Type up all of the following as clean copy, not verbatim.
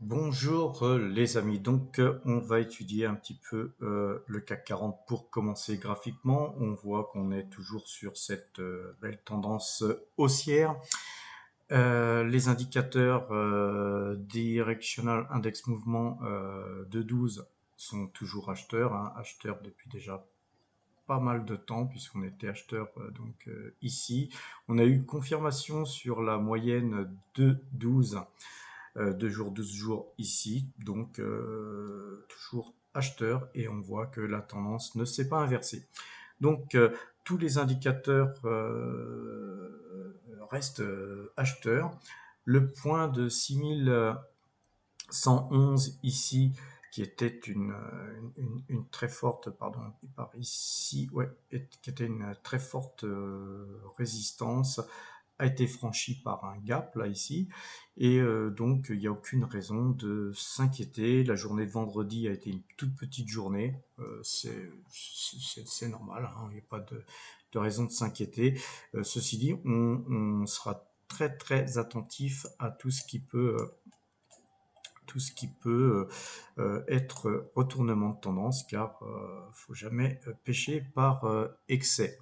Bonjour les amis, donc on va étudier un petit peu le CAC 40 pour commencer graphiquement. On voit qu'on est toujours sur cette belle tendance haussière. Les indicateurs Directional Index Mouvement de 12 sont toujours acheteurs, hein, acheteurs depuis déjà pas mal de temps puisqu'on était acheteur ici. On a eu confirmation sur la moyenne de 12 2 jours, 12 jours ici, donc toujours acheteur et on voit que la tendance ne s'est pas inversée. Donc tous les indicateurs restent acheteurs. Le point de 6111 ici, qui était une très forte, pardon, par ici, ouais, qui était une très forte résistance, a été franchi par un gap là ici et donc il n'y a aucune raison de s'inquiéter. La journée de vendredi a été une toute petite journée, c'est normal, hein, il n'y a pas de raison de s'inquiéter. Ceci dit, on sera très attentif à tout ce qui peut être retournement de tendance, car faut jamais pêcher par excès.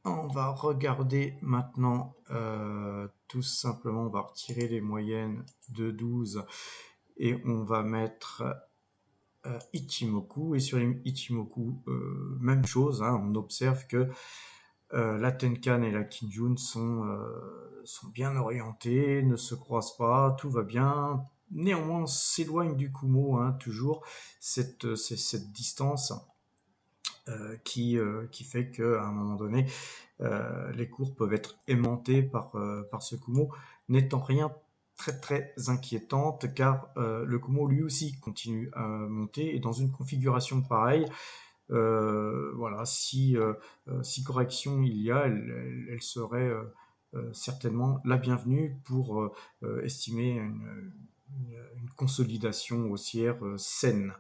On va regarder maintenant tout simplement, on va retirer les moyennes de 12 et on va mettre Ichimoku. Et sur les Ichimoku, même chose, hein, on observe que la Tenkan et la Kijun sont bien orientées, ne se croisent pas, tout va bien. Néanmoins, on s'éloigne du Kumo, hein, toujours cette distance qui fait qu'à un moment donné, les cours peuvent être aimantés par ce Kumo, n'étant rien très inquiétante, car le Kumo lui aussi continue à monter et dans une configuration pareille, voilà, si correction il y a, elle serait certainement la bienvenue pour estimer une consolidation haussière saine.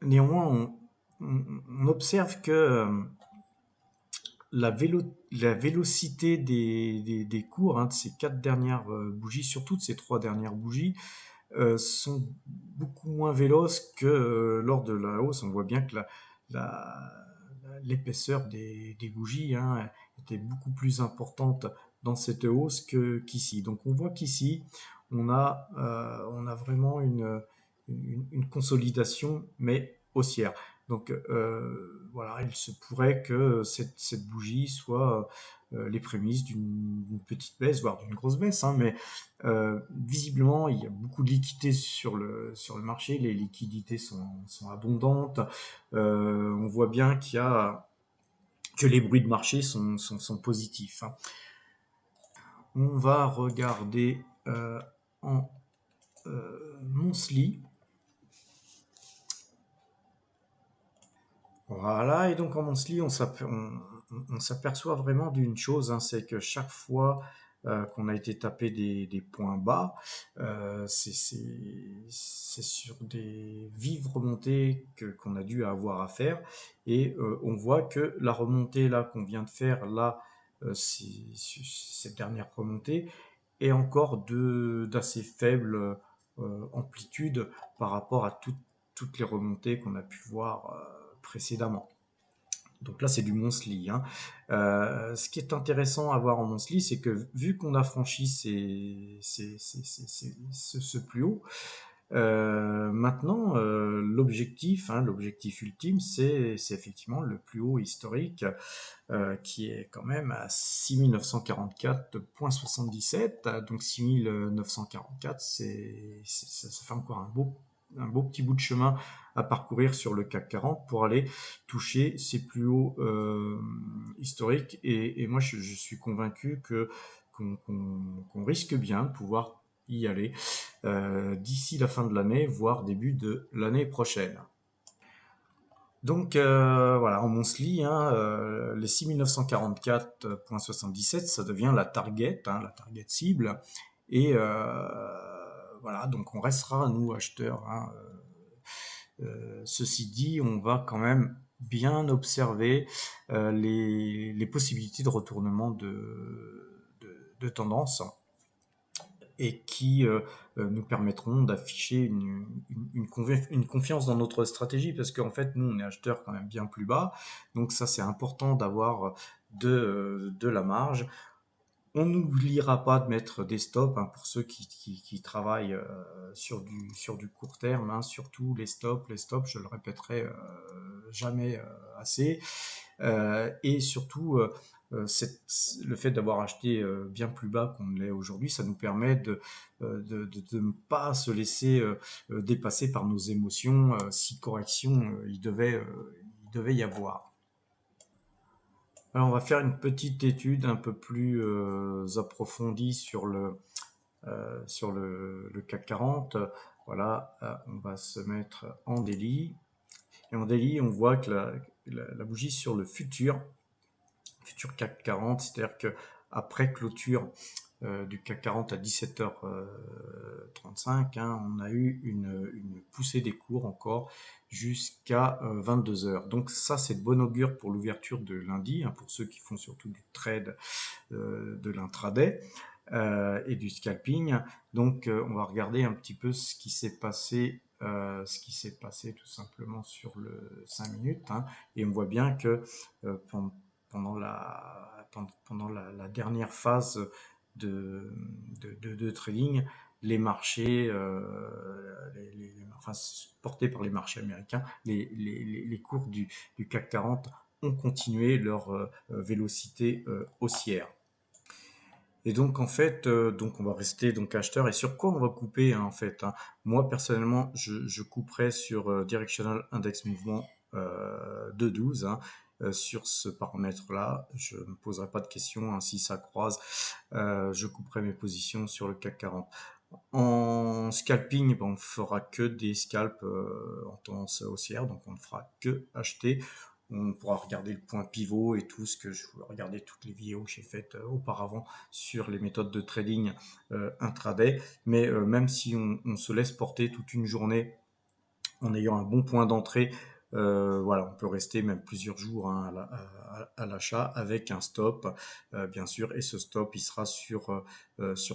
Néanmoins, on observe que la vélocité des cours, hein, de ces 4 dernières bougies, surtout de ces 3 dernières bougies, sont beaucoup moins véloces que lors de la hausse. On voit bien que l'épaisseur des bougies, hein, était beaucoup plus importante dans cette hausse qu'ici. Donc on voit qu'ici, on a vraiment une consolidation, mais haussière. Donc voilà, il se pourrait que cette bougie soit les prémices d'une petite baisse, voire d'une grosse baisse, hein, mais visiblement, il y a beaucoup de liquidités sur le marché, les liquidités sont abondantes. On voit bien que les bruits de marché sont positifs, hein. On va regarder en monthly. Voilà, et donc en monthly, on s'aperçoit vraiment d'une chose, hein, c'est que chaque fois qu'on a été tapé des points bas, c'est sur des vives remontées qu'on a dû avoir à faire, et on voit que la remontée là qu'on vient de faire là, cette dernière remontée est encore d'assez faible amplitude par rapport à toutes les remontées qu'on a pu voir précédemment. Donc là, c'est du monthly, hein. Ce qui est intéressant à voir en monthly, c'est que vu qu'on a franchi ce plus haut, maintenant, l'objectif, hein, l'objectif ultime, c'est effectivement le plus haut historique, qui est quand même à 6944,77. Donc 6944, ça fait encore un beau petit bout de chemin à parcourir sur le CAC 40 pour aller toucher ses plus hauts historiques. Et moi, je suis convaincu qu'on risque bien de pouvoir y aller d'ici la fin de l'année, voire début de l'année prochaine. Donc voilà, en monthly, hein, les 6944,77, ça devient la target, hein, la target cible. Et voilà, donc on restera, nous, acheteurs, hein. Ceci dit, on va quand même bien observer les possibilités de retournement de tendance. et qui nous permettront d'afficher une confiance dans notre stratégie, parce qu'en fait, nous, on est acheteur quand même bien plus bas, donc ça, c'est important d'avoir de la marge. On n'oubliera pas de mettre des stops, hein, pour ceux qui travaillent sur du court terme, hein, surtout les stops, je le répéterai jamais assez. Et surtout, le fait d'avoir acheté bien plus bas qu'on ne l'est aujourd'hui, ça nous permet de ne pas se laisser dépasser par nos émotions si correction il devait y avoir. Alors, on va faire une petite étude un peu plus approfondie sur le CAC 40. Voilà, on va se mettre en daily. Et en daily, on voit que la bougie sur le futur CAC 40, c'est-à-dire que après clôture du CAC 40 à 17h35, hein, on a eu une poussée des cours encore jusqu'à 22h. Donc ça, c'est de bon augure pour l'ouverture de lundi, hein, pour ceux qui font surtout du trade de l'intraday et du scalping. Donc on va regarder un petit peu ce qui s'est passé tout simplement sur le 5 minutes, hein, et on voit bien que pendant la dernière phase de trading, les marchés, enfin, portés par les marchés américains, les cours du CAC 40 ont continué leur vélocité haussière. Et donc en fait, donc on va rester donc acheteur. Et sur quoi on va couper, hein, en fait, hein. Moi personnellement, je couperais sur Directional Index Mouvement de 12, hein. Sur ce paramètre-là, je ne me poserai pas de questions, hein, si ça croise, je couperai mes positions sur le CAC 40. En scalping, ben, on fera que des scalps en tendance haussière, donc on ne fera que acheter. On pourra regarder le point pivot et tout ce que je regarder toutes les vidéos que j'ai faites auparavant sur les méthodes de trading intraday. Mais même si on se laisse porter toute une journée en ayant un bon point d'entrée, voilà, on peut rester même plusieurs jours, hein, à l'achat avec un stop, bien sûr, et ce stop, il sera sur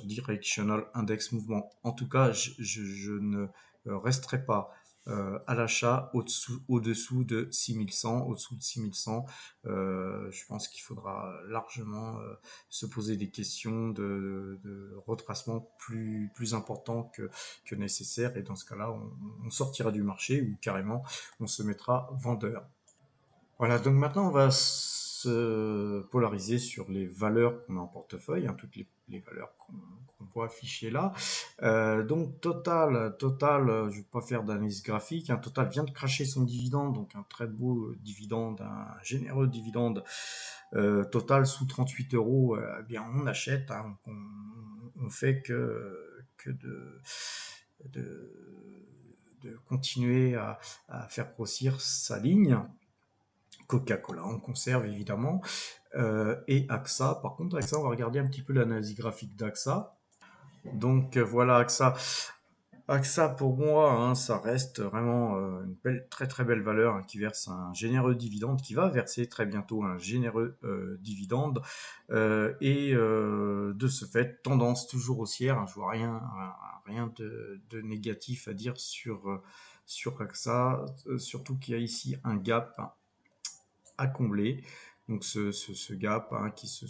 Directional Index Mouvement. En tout cas, je ne resterai pas à l'achat au-dessous de 6100, au-dessous de 6100. Je pense qu'il faudra largement se poser des questions de retracement plus important que nécessaire, et dans ce cas-là, on sortira du marché ou carrément on se mettra vendeur. Voilà, donc maintenant on va se polariser sur les valeurs qu'on a en portefeuille, hein, toutes les valeurs qu'on voit affichées là. Donc Total, je ne vais pas faire d'analyse graphique, hein, Total vient de cracher son dividende, donc un très beau dividende, un généreux dividende. Total sous 38 euros, eh bien on achète, hein, on fait que de, de continuer à faire grossir sa ligne. Coca-Cola, on conserve évidemment. Et AXA, par contre, AXA, on va regarder un petit peu l'analyse graphique d'AXA. Donc voilà, AXA pour moi, hein, ça reste vraiment une très très belle valeur, hein, qui verse un généreux dividende, qui va verser très bientôt un généreux dividende. Et de ce fait, tendance toujours haussière, hein, je vois rien de négatif à dire sur AXA, surtout qu'il y a ici un gap, hein, à combler. Donc ce gap, hein, qui se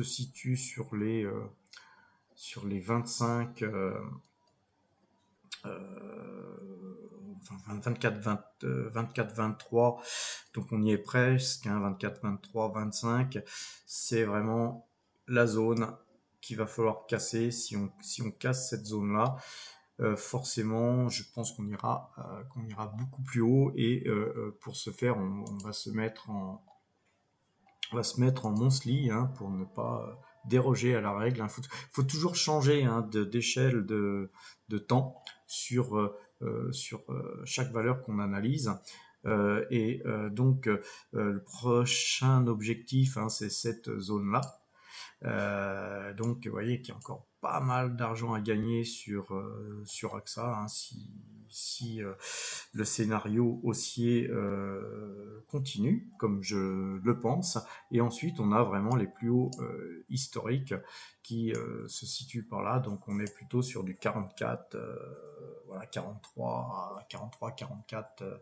situe sur les 25, enfin 24, 23. Donc on y est presque, hein, 24, 23, 25. C'est vraiment la zone qu'il va falloir casser. Si on casse cette zone-là, forcément, je pense qu'on ira beaucoup plus haut, et pour ce faire, on va se mettre en monthly, hein, pour ne pas déroger à la règle. Il faut toujours changer, hein, d'échelle de temps sur chaque valeur qu'on analyse. Donc, le prochain objectif, hein, c'est cette zone-là. Donc, vous voyez qu'il y a encore pas mal d'argent à gagner sur AXA, hein, si si le scénario haussier continue, comme je le pense. Et ensuite, on a vraiment les plus hauts historiques qui se situent par là. Donc, on est plutôt sur du 44, voilà, 43, 43, 44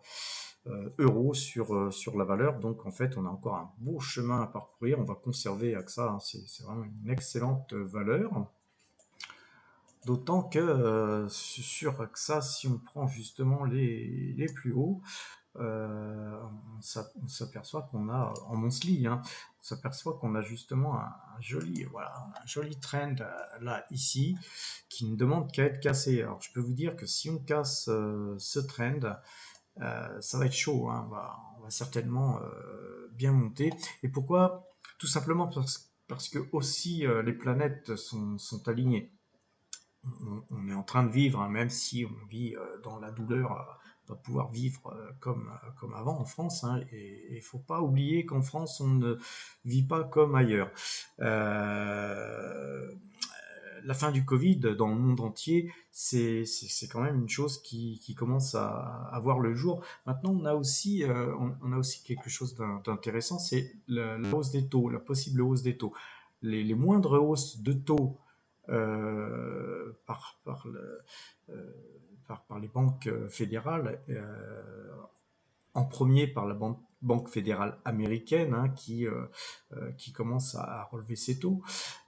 euros sur la valeur. Donc, en fait, on a encore un beau chemin à parcourir. On va conserver AXA, hein, c'est vraiment une excellente valeur. D'autant que sur AXA, si on prend justement les plus hauts, on s'aperçoit qu'on a, en monthly, hein, on s'aperçoit qu'on a justement un joli, voilà, un joli trend là, ici, qui ne demande qu'à être cassé. Alors, je peux vous dire que si on casse ce trend, ça va être chaud, hein, on va certainement bien monter. Et pourquoi? Tout simplement parce que aussi les planètes sont alignées. On est en train de vivre, hein, même si on vit dans la douleur, on va pouvoir vivre comme avant en France, hein, et il ne faut pas oublier qu'en France, on ne vit pas comme ailleurs. Euh, la fin du Covid dans le monde entier, c'est quand même une chose qui commence à voir le jour. Maintenant, on a aussi quelque chose d'intéressant, c'est la hausse des taux, la possible hausse des taux. Les moindres hausses de taux euh, par, par, le, euh, par les banques fédérales, en premier par la Banque fédérale américaine, hein, qui commence à relever ses taux,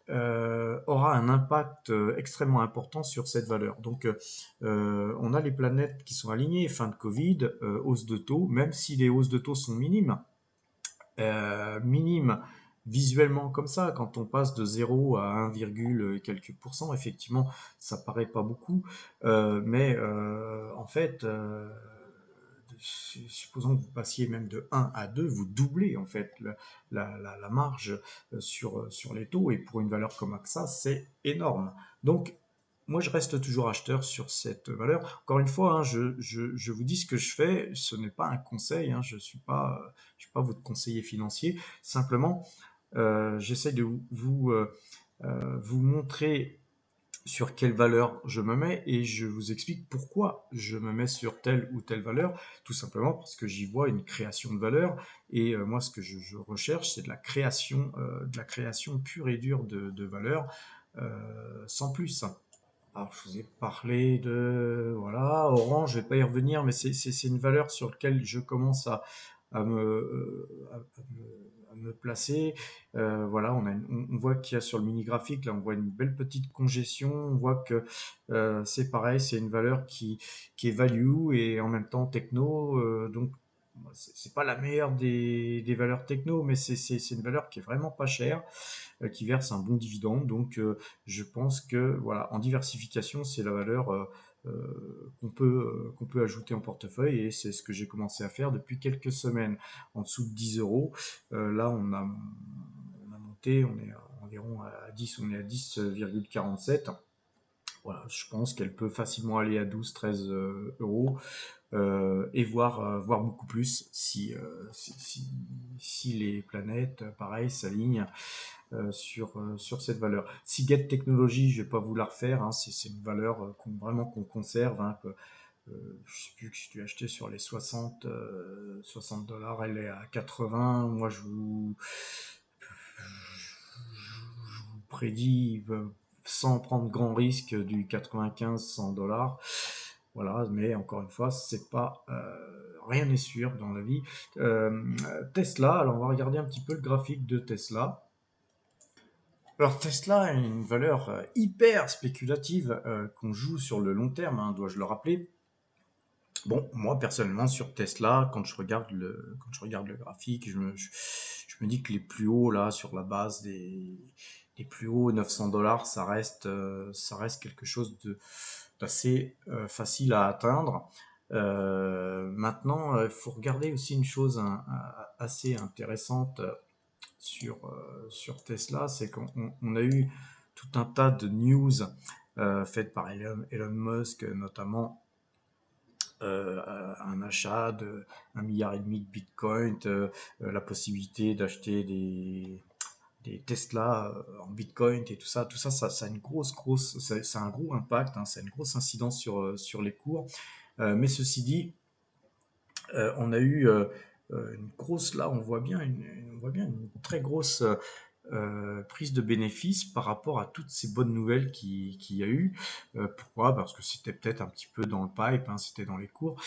aura un impact extrêmement important sur cette valeur. Donc, on a les planètes qui sont alignées, fin de Covid, hausse de taux, même si les hausses de taux sont minimes visuellement comme ça, quand on passe de 0 à 1, quelques pourcents, effectivement, ça paraît pas beaucoup, mais en fait, supposons que vous passiez même de 1 à 2, vous doublez en fait la marge sur les taux, et pour une valeur comme AXA, c'est énorme. Donc, moi, je reste toujours acheteur sur cette valeur. Encore une fois, hein, je vous dis ce que je fais, ce n'est pas un conseil, hein, je suis pas votre conseiller financier. Simplement, j'essaie de vous montrer sur quelle valeur je me mets, et je vous explique pourquoi je me mets sur telle ou telle valeur, tout simplement parce que j'y vois une création de valeur, et moi ce que je recherche, c'est de la création pure et dure de valeur, sans plus. Alors, je vous ai parlé de, voilà, Orange, je vais pas y revenir, mais c'est une valeur sur laquelle je commence à me placer. Voilà, on voit qu'il y a sur le mini graphique, là, on voit une belle petite congestion. On voit que c'est pareil, c'est une valeur qui est value et en même temps techno. Donc, c'est pas la meilleure des valeurs techno, mais c'est une valeur qui est vraiment pas chère, qui verse un bon dividende. Donc, je pense que voilà, en diversification, c'est la valeur qu'on peut ajouter en portefeuille, et c'est ce que j'ai commencé à faire depuis quelques semaines. En dessous de 10 euros, là, on a monté, on est environ à 10, on est à 10,47. Voilà, je pense qu'elle peut facilement aller à 12-13 euros, et voir beaucoup plus si les planètes, pareil, s'alignent sur cette valeur. Seagate Technologies, je vais pas vous la refaire, hein, c'est une valeur vraiment qu'on conserve, hein, je sais plus que je l'ai acheté sur les 60 dollars, elle est à 80. Moi, je vous prédis, sans prendre grand risque, du 95-100 dollars. Voilà, mais encore une fois, c'est pas rien n'est sûr dans la vie. Tesla, alors on va regarder un petit peu le graphique de Tesla. Alors Tesla a une valeur hyper spéculative, qu'on joue sur le long terme, hein, dois-je le rappeler. Bon, moi personnellement sur Tesla, quand je regarde le graphique, je me dis que les plus hauts là, sur la base des plus hauts 900 dollars, ça reste quelque chose d'assez facile à atteindre. Maintenant, il faut regarder aussi une chose, hein, assez intéressante sur Tesla, c'est qu'on a eu tout un tas de news faites par Elon Musk, notamment un achat de 1,5 milliard de Bitcoin, la possibilité d'acheter des Tesla en Bitcoin et tout ça, ça a une ça a un gros impact, hein, ça a une grosse incidence sur les cours. Mais ceci dit, on a eu une grosse, là, on voit bien une très grosse prise de bénéfice par rapport à toutes ces bonnes nouvelles qu'il y a eu. Pourquoi? Parce que c'était peut-être un petit peu dans le pipe, hein, c'était dans les cours.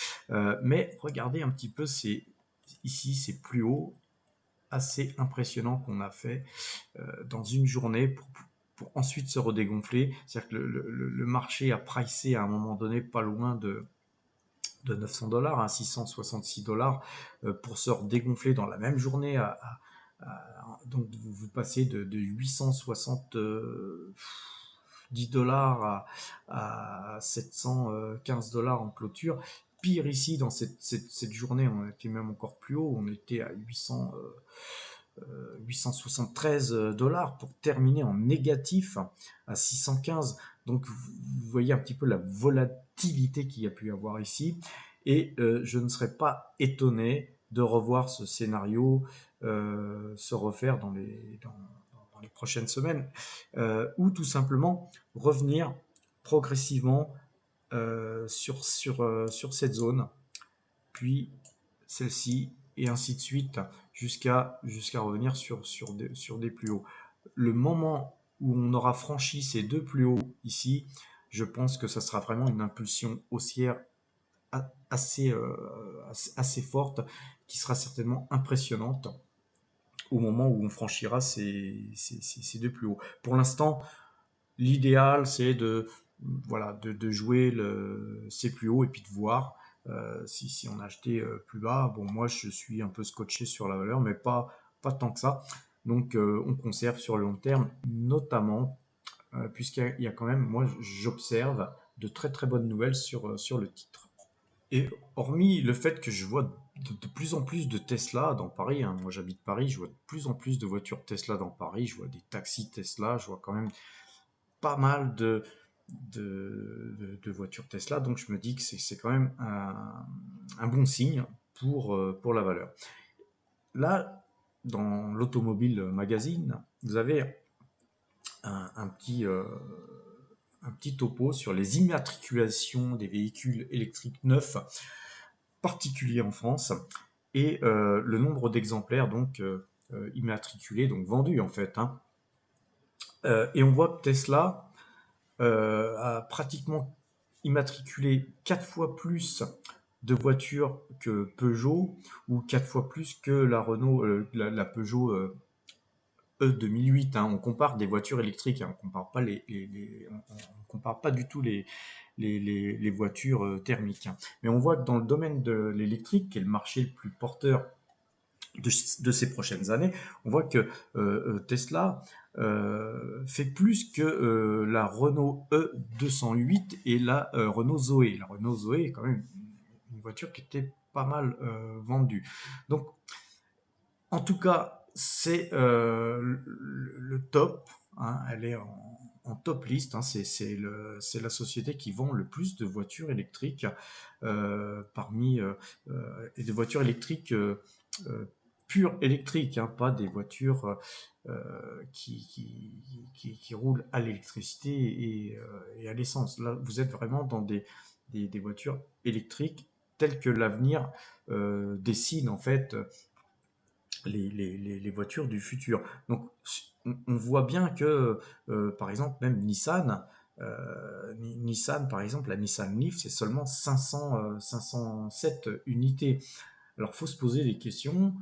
Mais regardez un petit peu, ici, c'est plus haut, assez impressionnant qu'on a fait dans une journée pour ensuite se redégonfler. C'est-à-dire que le marché a pricé à un moment donné pas loin de 900 $, à 666 $, pour se redégonfler dans la même journée. Donc vous passez de 870 $ à 715 $ en clôture. Pire ici, dans cette journée, on était même encore plus haut, on était à 873 $ pour terminer en négatif à 615. Donc vous voyez un petit peu la volatilité qu'il y a pu avoir ici. Et je ne serais pas étonné de revoir ce scénario se refaire dans les prochaines semaines, ou tout simplement revenir progressivement sur cette zone, puis celle-ci, et ainsi de suite, jusqu'à revenir sur des plus hauts. Le moment où on aura franchi ces deux plus hauts ici, je pense que ça sera vraiment une impulsion haussière assez forte, qui sera certainement impressionnante au moment où on franchira ces deux plus hauts. Pour l'instant, l'idéal, c'est voilà, de jouer ces plus hauts et puis de voir si on a acheté plus bas. Bon, moi, je suis un peu scotché sur la valeur, mais pas tant que ça. Donc, on conserve sur le long terme, notamment, puisqu'il y a quand même, moi, j'observe de très très bonnes nouvelles sur le titre. Et hormis le fait que je vois de plus en plus de Tesla dans Paris, hein, moi j'habite Paris, je vois de plus en plus de voitures Tesla dans Paris, je vois des taxis Tesla, je vois quand même pas mal de voitures Tesla, donc je me dis que c'est quand même un bon signe pour la valeur. Là, dans l'Automobile Magazine, vous avez un petit topo sur les immatriculations des véhicules électriques neufs, particuliers en France, et le nombre d'exemplaires donc immatriculés, donc vendus en fait, hein. Et on voit que Tesla a pratiquement immatriculé 4 fois plus de voitures que Peugeot, ou 4 fois plus que la Renault, la Peugeot E 2008, hein. On compare des voitures électriques, hein. On compare pas on compare pas du tout les voitures thermiques, hein. Mais on voit que dans le domaine de l'électrique, qui est le marché le plus porteur de ces prochaines années, on voit que Tesla fait plus que la Renault E 208 et la Renault Zoé. La Renault Zoé est quand même une voiture qui était pas mal vendue. Donc, en tout cas, c'est le top, hein, elle est en top list, hein. C'est la société qui vend le plus de voitures électriques et de voitures électriques euh, pures électriques, hein, pas des voitures qui roulent à l'électricité et à l'essence. Là, vous êtes vraiment dans des voitures électriques telles que l'avenir dessine en fait les voitures du futur. Donc, on voit bien que, par exemple, même Nissan, par exemple, la Nissan Leaf, c'est seulement 507 unités. Alors, il faut se poser des questions.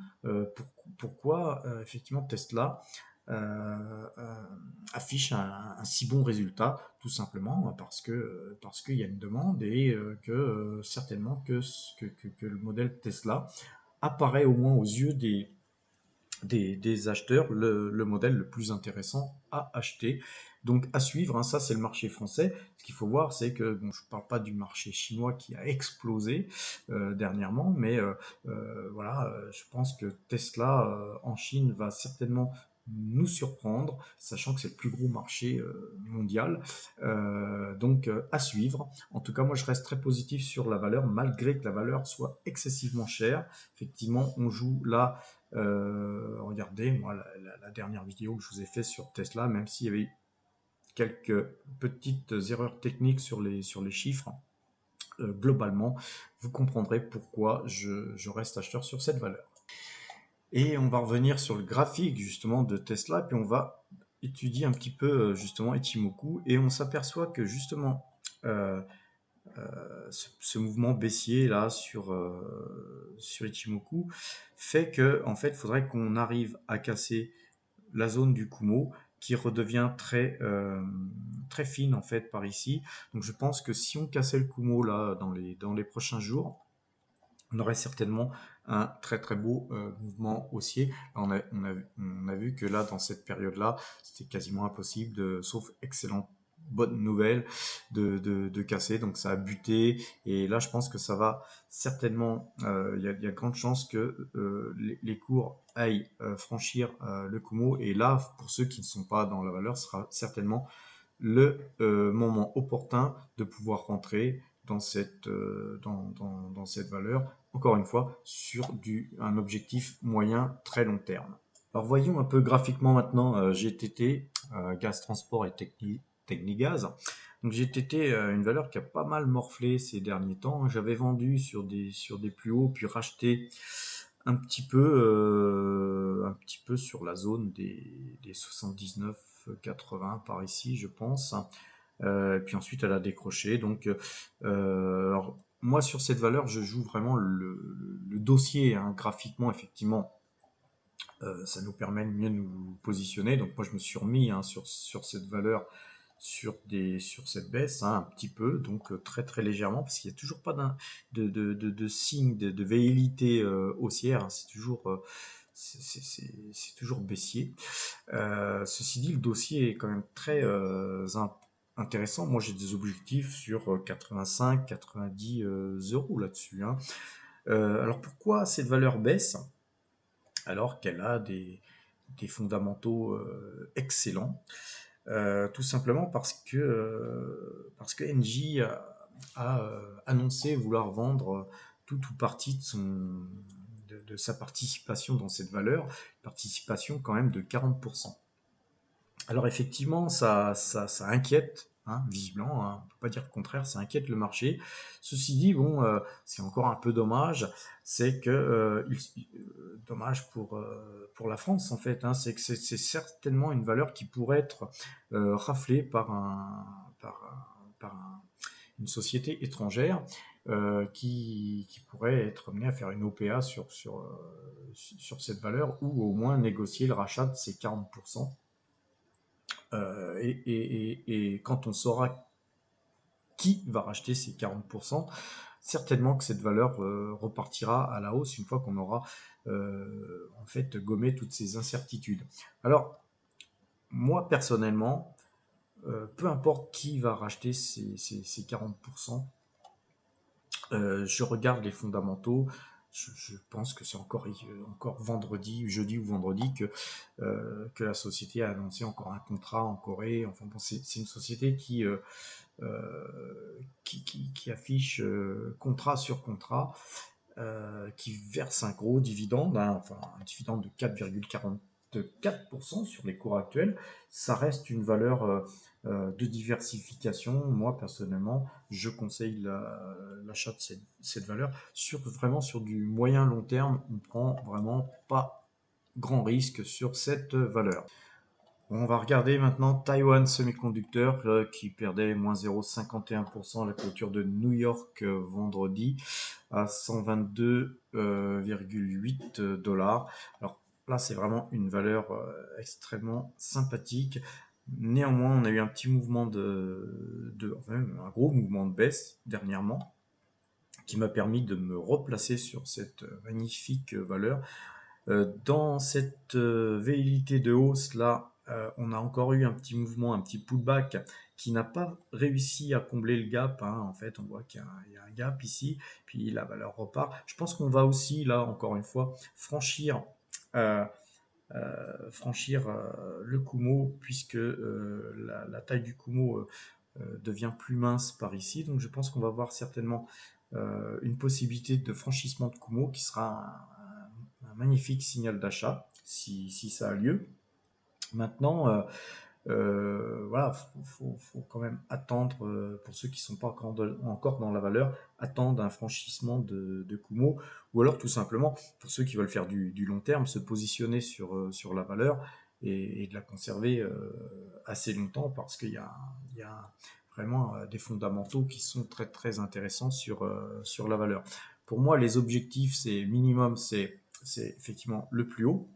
Pourquoi, effectivement, Tesla affiche un si bon résultat? Tout simplement parce qu'il y a une demande, et que certainement que le modèle Tesla apparaît, au moins aux yeux des acheteurs, le modèle le plus intéressant à acheter. Donc à suivre, hein, ça c'est le marché français. Ce qu'il faut voir, c'est que, bon, je ne parle pas du marché chinois qui a explosé dernièrement, mais voilà, je pense que Tesla en Chine va certainement nous surprendre, sachant que c'est le plus gros marché mondial. Donc à suivre. En tout cas, moi je reste très positif sur la valeur, malgré que la valeur soit excessivement chère. Effectivement, on joue là. Regardez, moi, la dernière vidéo que je vous ai fait sur Tesla, même s'il y avait quelques petites erreurs techniques sur les chiffres, globalement, vous comprendrez pourquoi je reste acheteur sur cette valeur. Et on va revenir sur le graphique justement de Tesla, puis on va étudier un petit peu justement Ichimoku, et on s'aperçoit que justement euh, ce mouvement baissier là sur Ichimoku fait que en fait, il faudrait qu'on arrive à casser la zone du Kumo qui redevient très fine en fait par ici. Donc je pense que si on cassait le Kumo là dans les prochains jours, on aurait certainement un très très beau mouvement haussier. On a vu que là, dans cette période-là, c'était quasiment impossible, sauf excellente bonne nouvelle, de casser. Donc ça a buté. Et là, je pense que ça va certainement, il y a grande chance que les cours aillent franchir le Kumo. Et là, pour ceux qui ne sont pas dans la valeur, ce sera certainement le moment opportun de pouvoir rentrer dans dans cette valeur, encore une fois, sur un objectif moyen très long terme. Alors voyons un peu graphiquement maintenant GTT, Gaz Transport et Technigaz. Donc GTT, une valeur qui a pas mal morflé ces derniers temps. J'avais vendu sur des plus hauts, puis racheté un petit peu sur la zone des 79,80 par ici, je pense. Et puis ensuite, elle a décroché. Donc, alors, moi, sur cette valeur, je joue vraiment le dossier, hein. Graphiquement, effectivement, ça nous permet de mieux nous positionner. Donc, moi, je me suis remis, hein, sur cette valeur, sur cette baisse, hein, un petit peu, donc très très légèrement, parce qu'il n'y a toujours pas de signe de velléité haussière, hein. C'est toujours baissier. Ceci dit, le dossier est quand même très intéressant. Moi, j'ai des objectifs sur 85, 90 euros là-dessus, hein. Alors pourquoi cette valeur baisse alors qu'elle a des fondamentaux excellents? Tout simplement parce que Engie a annoncé vouloir vendre tout ou partie de sa participation dans cette valeur, participation quand même de 40%. Alors effectivement, ça inquiète, hein, visiblement, hein, on ne peut pas dire le contraire, ça inquiète le marché. Ceci dit, bon, c'est encore un peu dommage, c'est que dommage pour la France en fait, hein, c'est que c'est certainement une valeur qui pourrait être raflée par une société étrangère qui pourrait être amenée à faire une OPA sur cette valeur ou au moins négocier le rachat de ces 40%. Et quand on saura qui va racheter ces 40%, certainement que cette valeur repartira à la hausse une fois qu'on aura en fait gommé toutes ces incertitudes. Alors, moi personnellement, peu importe qui va racheter ces 40%, je regarde les fondamentaux. Je pense que c'est encore vendredi, jeudi ou vendredi, que la société a annoncé encore un contrat en Corée. Enfin bon, c'est une société qui affiche contrat sur contrat, qui verse un gros dividende, hein, enfin un dividende de 4,44% sur les cours actuels. Ça reste une valeur de diversification. Moi, personnellement, je conseille l'achat de cette valeur vraiment sur du moyen long terme. On prend vraiment pas grand risque sur cette valeur. On va regarder maintenant Taiwan Semiconductor qui perdait moins 0,51% à la clôture de New York vendredi à 122,8 $. Alors là, c'est vraiment une valeur extrêmement sympathique. Néanmoins, on a eu un petit mouvement enfin, un gros mouvement de baisse dernièrement qui m'a permis de me replacer sur cette magnifique valeur. Dans cette velléité de hausse là, on a encore eu un petit mouvement, un petit pullback qui n'a pas réussi à combler le gap, hein. En fait, on voit qu'il y a un gap ici, puis la valeur repart. Je pense qu'on va aussi là, encore une fois, euh, franchir le Kumo, puisque la taille du Kumo devient plus mince par ici. Donc je pense qu'on va avoir certainement une possibilité de franchissement de Kumo qui sera un magnifique signal d'achat si ça a lieu. Maintenant, Voilà, faut quand même attendre, pour ceux qui sont pas encore dans la valeur, attendre un franchissement de Kumo, ou alors tout simplement, pour ceux qui veulent faire du long terme, se positionner sur la valeur et de la conserver assez longtemps parce il y a vraiment des fondamentaux qui sont très très intéressants sur la valeur. Pour moi, les objectifs, c'est minimum, c'est effectivement le plus haut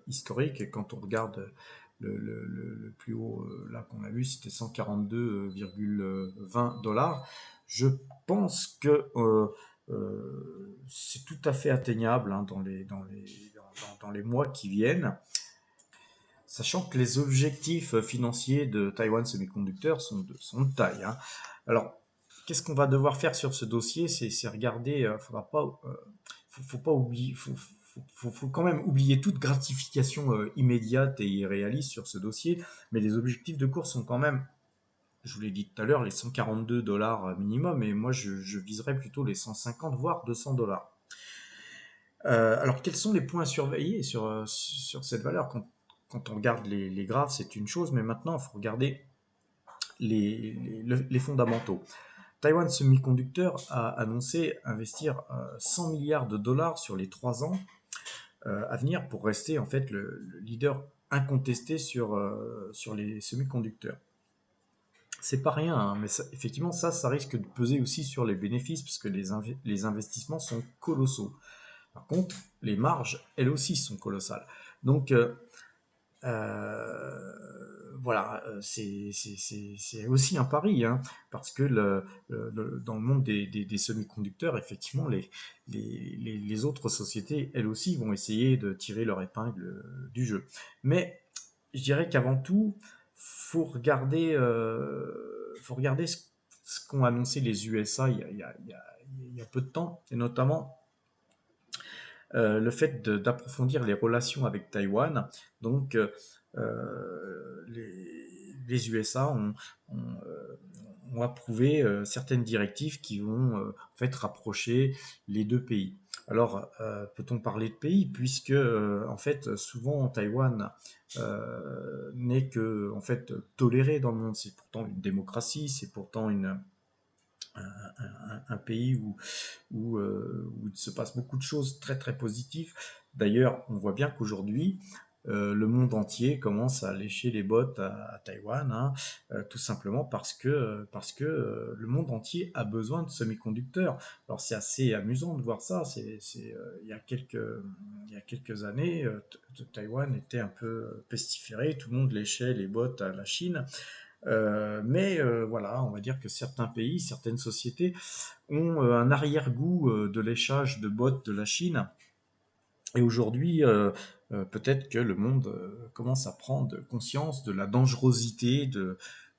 historique. Et quand on regarde le plus haut là qu'on a vu, c'était 142,20 $. Je pense que c'est tout à fait atteignable hein, dans les mois qui viennent. Sachant que les objectifs financiers de Taiwan Semiconductor sont de taille. Hein. Alors, qu'est-ce qu'on va devoir faire sur ce dossier? C'est regarder, faudra pas, faut pas oublier, faut quand même oublier toute gratification immédiate et irréaliste sur ce dossier, mais les objectifs de course sont quand même, je vous l'ai dit tout à l'heure, les 142 $ minimum, et moi je viserais plutôt les 150 voire 200 $. Alors quels sont les points à surveiller sur cette valeur quand on regarde les graphes, c'est une chose, mais maintenant il faut regarder les fondamentaux. Taiwan Semiconductor a annoncé investir 100 milliards de dollars sur les 3 ans à venir pour rester en fait le leader incontesté sur les semi-conducteurs. C'est pas rien, hein, mais ça, effectivement ça risque de peser aussi sur les bénéfices puisque les investissements sont colossaux. Par contre, les marges, elles aussi, sont colossales. Donc, voilà, c'est aussi un pari, hein, parce que dans le monde des semi-conducteurs, effectivement, les autres sociétés, elles aussi, vont essayer de tirer leur épingle du jeu. Mais je dirais qu'avant tout, faut regarder ce qu'ont annoncé les USA il y a peu de temps, et notamment le fait d'approfondir les relations avec Taïwan. Donc, les USA ont approuvé certaines directives qui vont en fait rapprocher les deux pays. Alors, peut-on parler de pays puisque en fait souvent Taïwan n'est que en fait toléré dans le monde. C'est pourtant une démocratie, c'est pourtant un pays où il se passe beaucoup de choses très très positives. D'ailleurs, on voit bien qu'aujourd'hui, le monde entier commence à lécher les bottes à Taïwan, hein, tout simplement parce que le monde entier a besoin de semi-conducteurs. Alors c'est assez amusant de voir ça. Il y a quelques années, Taïwan était un peu pestiféré, tout le monde léchait les bottes à la Chine. Mais voilà, on va dire que certains pays, certaines sociétés ont un arrière-goût de léchage de bottes de la Chine. Et aujourd'hui, peut-être que le monde commence à prendre conscience de la dangerosité de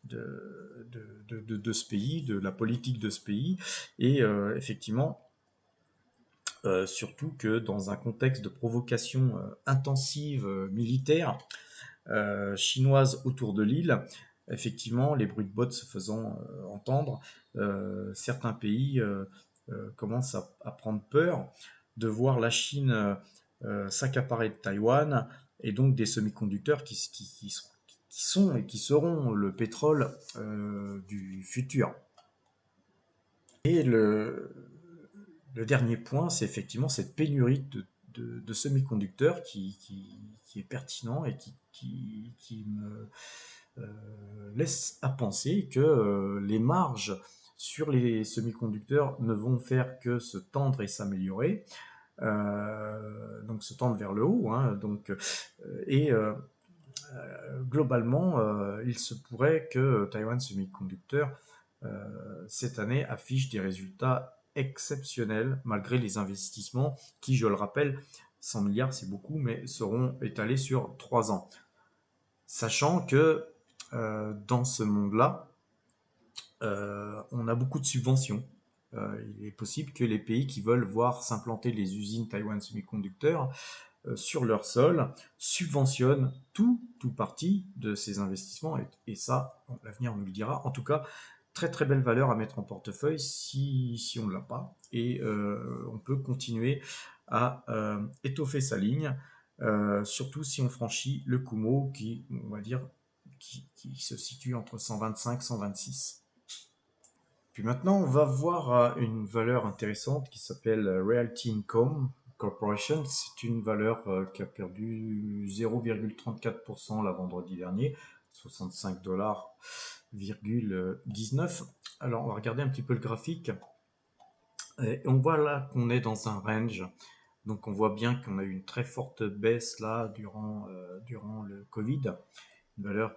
ce pays, de la politique de ce pays. Et effectivement, surtout que dans un contexte de provocation intensive militaire, chinoise autour de l'île. Effectivement, les bruits de bottes se faisant entendre, certains pays commencent à prendre peur de voir la Chine s'accaparer de Taïwan et donc des semi-conducteurs qui sont et qui seront le pétrole du futur. Et le dernier point, c'est effectivement cette pénurie de semi-conducteurs qui est pertinent et qui me laisse à penser que les marges sur les semi-conducteurs ne vont faire que se tendre et s'améliorer, donc se tendre vers le haut, hein, et globalement, il se pourrait que Taiwan Semiconductor cette année affiche des résultats exceptionnels malgré les investissements qui, je le rappelle, 100 milliards c'est beaucoup, mais seront étalés sur 3 ans. Sachant que dans ce monde-là, on a beaucoup de subventions. Il est possible que les pays qui veulent voir s'implanter les usines Taiwan Semiconductor sur leur sol subventionnent tout parti de ces investissements. Et ça, bon, l'avenir nous le dira. En tout cas, très très belle valeur à mettre en portefeuille si on ne l'a pas. Et on peut continuer à étoffer sa ligne surtout si on franchit le Kumo qui, on va dire, qui se situe entre 125 et 126. Puis maintenant, on va voir une valeur intéressante qui s'appelle Realty Income Corporation. C'est une valeur qui a perdu 0,34% la vendredi dernier, 65 $,19. Alors, on va regarder un petit peu le graphique. Et on voit là qu'on est dans un range. Donc, on voit bien qu'on a eu une très forte baisse là durant le Covid. Une valeur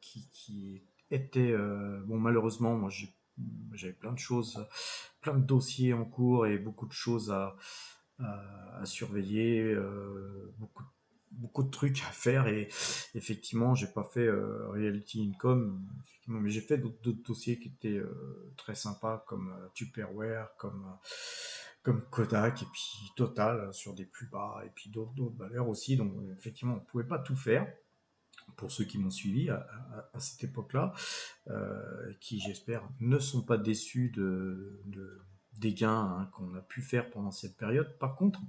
qui était bon, malheureusement, moi j'avais plein de choses, plein de dossiers en cours et beaucoup de choses à surveiller, beaucoup de trucs à faire, et effectivement j'ai pas fait Reality Income effectivement, mais j'ai fait d'autres dossiers qui étaient très sympas, comme Tupperware, comme Kodak, et puis Total sur des plus bas, et puis d'autres valeurs aussi. Donc effectivement on pouvait pas tout faire pour ceux qui m'ont suivi à cette époque-là, qui j'espère ne sont pas déçus des gains qu'on a pu faire pendant cette période. Par contre,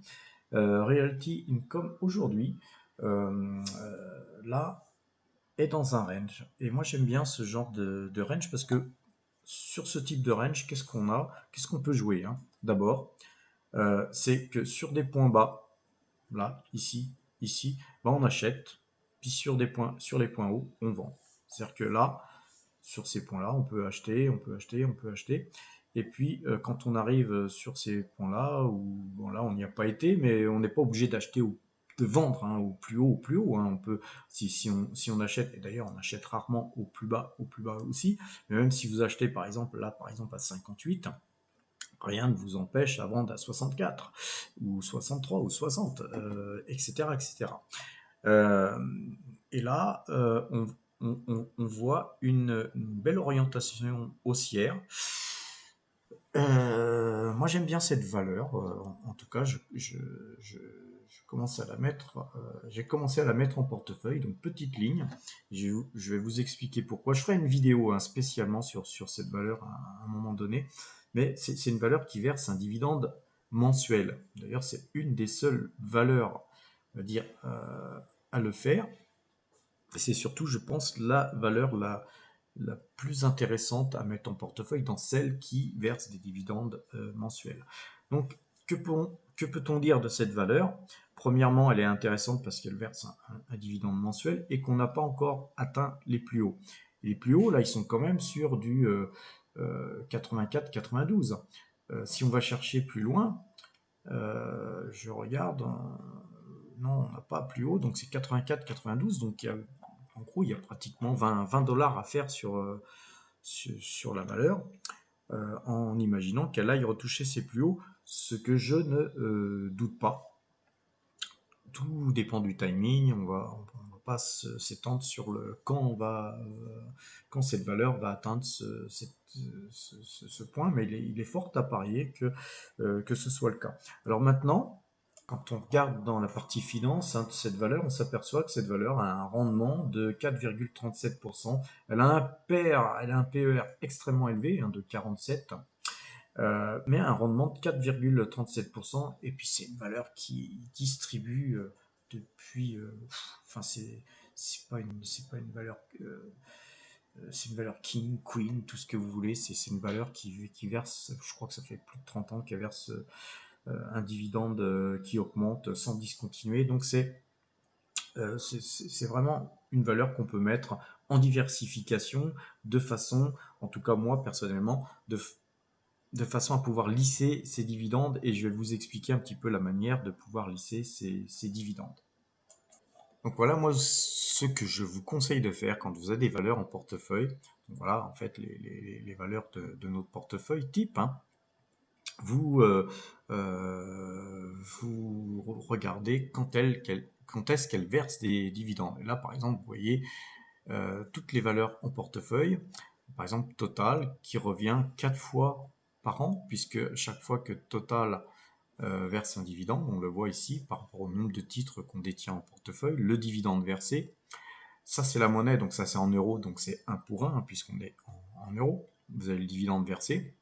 Realty Income aujourd'hui, là, est dans un range. Et moi j'aime bien ce genre de range, parce que sur ce type de range, qu'est-ce qu'on a? Qu'est-ce qu'on peut jouer, hein? D'abord, c'est que sur des points bas, là, ici, bah on achète, puis sur les points hauts, on vend. C'est-à-dire que là, sur ces points-là, on peut acheter, on peut acheter, on peut acheter. Et puis, quand on arrive sur ces points-là, où bon, là, on n'y a pas été, mais on n'est pas obligé d'acheter ou de vendre hein, au plus haut, au plus haut. Hein. On peut, si on achète, et d'ailleurs, on achète rarement au plus bas aussi. Mais même si vous achetez, par exemple, là, par exemple, à 58, rien ne vous empêche à vendre à 64 ou 63 ou 60, etc., etc. Euh, et là, on voit une belle orientation haussière. Moi, j'aime bien cette valeur. En tout cas, je commence à la mettre. J'ai commencé à la mettre en portefeuille. Donc, petite ligne. Je vais vous expliquer pourquoi. Je ferai une vidéo hein, spécialement sur cette valeur à un moment donné. Mais c'est une valeur qui verse un dividende mensuel. D'ailleurs, c'est une des seules valeurs, on va dire, à le faire. Et c'est surtout, je pense, la valeur la plus intéressante à mettre en portefeuille dans celle qui verse des dividendes mensuels. Donc, que peut-on dire de cette valeur? Premièrement, elle est intéressante parce qu'elle verse un dividende mensuel et qu'on n'a pas encore atteint les plus hauts. Les plus hauts, là, ils sont quand même sur du 84-92. Si on va chercher plus loin, je regarde, non, on n'a pas plus haut, donc c'est 84-92, donc en gros, il y a pratiquement 20 dollars à faire sur la valeur, en imaginant qu'elle aille retoucher ses plus hauts, ce que je ne doute pas. Tout dépend du timing, on va pas s'étendre sur le quand cette valeur va atteindre ce point, mais il est fort à parier que ce soit le cas. Alors maintenant, quand on regarde dans la partie finance de cette valeur, on s'aperçoit que cette valeur a un rendement de 4,37%. Elle a un PER extrêmement élevé de 47, mais un rendement de 4,37%. Et puis c'est une valeur qui distribue depuis. Enfin, c'est pas une valeur. C'est une valeur king, queen, tout ce que vous voulez. C'est une valeur qui verse. Je crois que ça fait plus de 30 ans qu'elle verse un dividende qui augmente sans discontinuer. Donc c'est vraiment une valeur qu'on peut mettre en diversification de façon, en tout cas moi personnellement, de façon à pouvoir lisser ces dividendes, et je vais vous expliquer un petit peu la manière de pouvoir lisser ces dividendes. Donc voilà, moi, ce que je vous conseille de faire quand vous avez des valeurs en portefeuille, donc voilà, en fait, les valeurs de notre portefeuille type, hein, vous, vous regardez quand est-ce qu'elles versent des dividendes. Et là, par exemple, vous voyez toutes les valeurs en portefeuille, par exemple Total, qui revient 4 fois par an, puisque chaque fois que Total verse un dividende, on le voit ici par rapport au nombre de titres qu'on détient en portefeuille, le dividende versé, ça c'est la monnaie, donc ça c'est en euros, donc c'est 1 pour 1, puisqu'on est en euros, vous avez le dividende versé,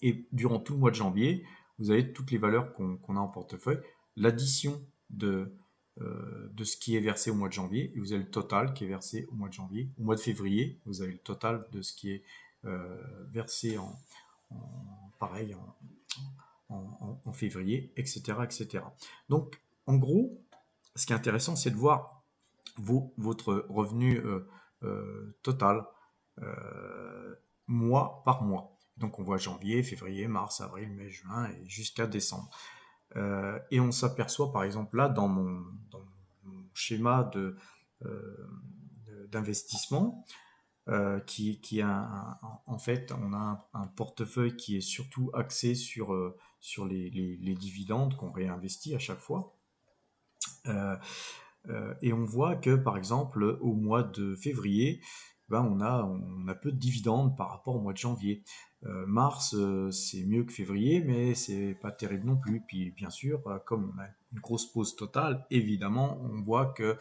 et durant tout le mois de janvier, vous avez toutes les valeurs qu'on a en portefeuille, l'addition de ce qui est versé au mois de janvier, et vous avez le total qui est versé au mois de janvier. Au mois de février, vous avez le total de ce qui est versé pareil en février, etc., etc. Donc, en gros, ce qui est intéressant, c'est de voir votre revenu total euh, mois par mois. Donc, on voit janvier, février, mars, avril, mai, juin et jusqu'à décembre. Et on s'aperçoit, par exemple, là, dans mon schéma d'investissement, qui a en fait, on a un portefeuille qui est surtout axé sur les dividendes qu'on réinvestit à chaque fois. Euh, et on voit que, par exemple, au mois de février, ben, on a peu de dividendes par rapport au mois de janvier. Mars, c'est mieux que février, mais c'est pas terrible non plus. Puis, bien sûr, comme on a une grosse pause totale, évidemment, on voit que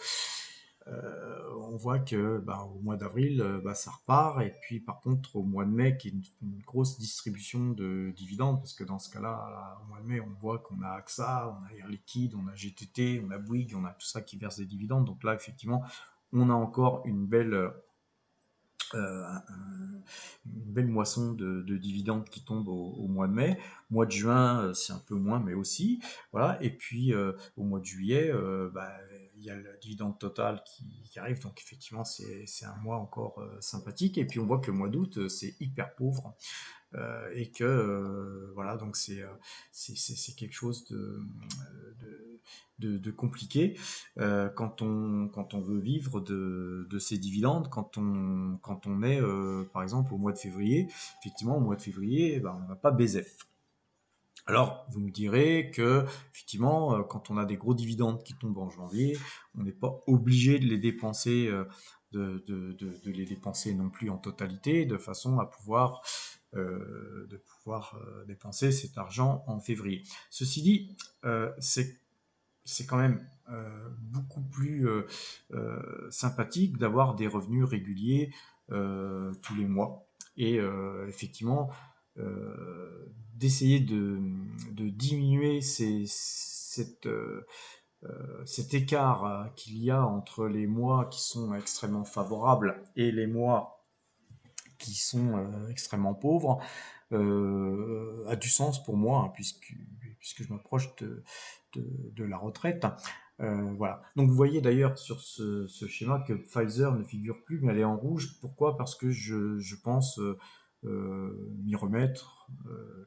au mois d'avril, ça repart. Et puis, par contre, au mois de mai, qui est une grosse distribution de dividendes, parce que dans ce cas-là, là, au mois de mai, on voit qu'on a AXA, on a Air Liquide, on a GTT, on a Bouygues, on a tout ça qui verse des dividendes. Donc là, effectivement, on a encore une belle moisson de dividendes qui tombe au mois de mai. Mois de juin, c'est un peu moins, mais aussi. Voilà. Et puis, au mois de juillet, il y a le dividende total qui arrive. Donc, effectivement, c'est un mois encore sympathique. Et puis, on voit que le mois d'août, c'est hyper pauvre. Et que voilà, donc c'est quelque chose de compliqué quand on veut vivre de ces dividendes, quand on est par exemple au mois de février. Effectivement, au mois de février, on n'a pas BZEF. Alors, vous me direz que, effectivement, quand on a des gros dividendes qui tombent en janvier, on n'est pas obligé de les dépenser, de les dépenser non plus en totalité, de façon à pouvoir dépenser cet argent en février. Ceci dit, c'est quand même beaucoup plus sympathique d'avoir des revenus réguliers tous les mois. Et effectivement, d'essayer de diminuer cet écart qu'il y a entre les mois qui sont extrêmement favorables et les mois qui sont extrêmement pauvres, a du sens pour moi, hein, puisque je m'approche de la retraite. Voilà. Donc vous voyez d'ailleurs sur ce schéma que Pfizer ne figure plus, mais elle est en rouge. Pourquoi? Parce que je pense m'y remettre